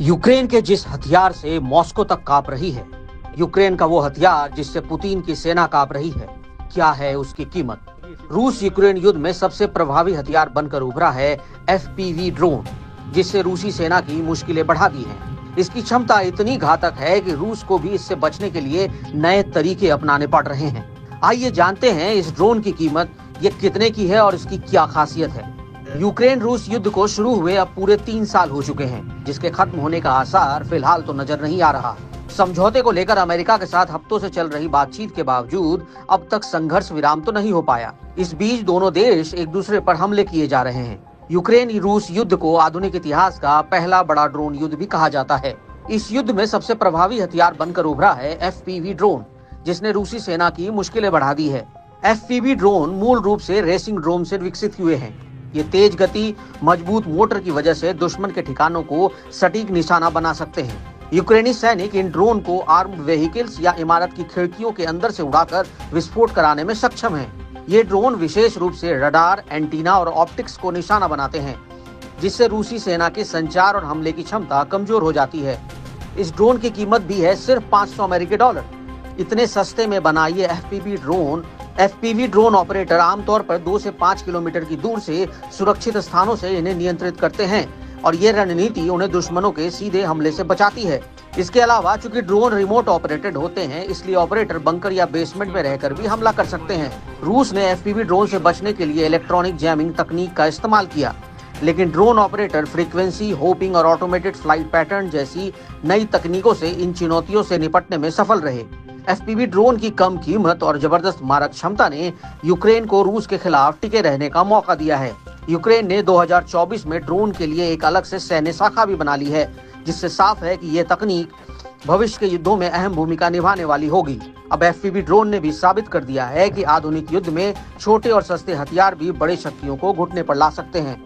Ukraine के जिस हथियार से मॉस्को तक कांप रही है, यूक्रेन का वो हथियार जिससे पुतिन की सेना कांप रही है, क्या है उसकी कीमत? रूस यूक्रेन युद्ध में सबसे प्रभावी हथियार बनकर उभरा है FPV ड्रोन, जिससे रूसी सेना की मुश्किलें बढ़ा दी हैं। इसकी क्षमता इतनी घातक है कि रूस को भी इससे बचने के लिए नए तरीके अपनाने पड़ रहे हैं। आइए जानते हैं इस ड्रोन की कीमत, ये कितने की है और इसकी क्या खासियत है। यूक्रेन रूस युद्ध को शुरू हुए अब पूरे 3 साल हो चुके हैं, जिसके खत्म होने का आसार फिलहाल तो नजर नहीं आ रहा। समझौते को लेकर अमेरिका के साथ हफ्तों से चल रही बातचीत के बावजूद अब तक संघर्ष विराम तो नहीं हो पाया। इस बीच दोनों देश एक दूसरे पर हमले किए जा रहे हैं। यूक्रेन रूस युद्ध को आधुनिक इतिहास का पहला बड़ा ड्रोन युद्ध भी कहा जाता है। इस युद्ध में सबसे प्रभावी हथियार बनकर उभरा है FPV ड्रोन, जिसने रूसी सेना की मुश्किलें बढ़ा दी है। FPV ड्रोन मूल रूप से रेसिंग ड्रोन से विकसित हुए हैं। ये तेज गति, मजबूत मोटर की वजह से दुश्मन के ठिकानों को सटीक निशाना बना सकते हैं। यूक्रेनी सैनिक इन ड्रोन को आर्म्ड व्हीकल्स या इमारत की खिड़कियों के अंदर से उड़ाकर विस्फोट कराने में सक्षम हैं। ये ड्रोन विशेष रूप से रडार, एंटीना और ऑप्टिक्स को निशाना बनाते हैं, जिससे रूसी सेना के संचार और हमले की क्षमता कमजोर हो जाती है। इस ड्रोन की कीमत भी है सिर्फ $500। इतने सस्ते में बना ये FPV ड्रोन ऑपरेटर आमतौर पर 2 से 5 किलोमीटर की दूर से सुरक्षित स्थानों से इन्हें नियंत्रित करते हैं और ये रणनीति उन्हें दुश्मनों के सीधे हमले से बचाती है। इसके अलावा चूंकि ड्रोन रिमोट ऑपरेटेड होते हैं, इसलिए ऑपरेटर बंकर या बेसमेंट में रहकर भी हमला कर सकते हैं। रूस ने FPV ड्रोन से बचने के लिए इलेक्ट्रॉनिक जैमिंग तकनीक का इस्तेमाल किया, लेकिन ड्रोन ऑपरेटर फ्रीक्वेंसी होपिंग और ऑटोमेटेड फ्लाइट पैटर्न जैसी नई तकनीकों से इन चुनौतियों से निपटने में सफल रहे। FPV ड्रोन की कम कीमत और जबरदस्त मारक क्षमता ने यूक्रेन को रूस के खिलाफ टिके रहने का मौका दिया है। यूक्रेन ने 2024 में ड्रोन के लिए एक अलग से सैन्य शाखा भी बना ली है, जिससे साफ है कि ये तकनीक भविष्य के युद्धों में अहम भूमिका निभाने वाली होगी। अब FPV ड्रोन ने भी साबित कर दिया है कि आधुनिक युद्ध में छोटे और सस्ते हथियार भी बड़े शक्तियों को घुटने पर ला सकते हैं।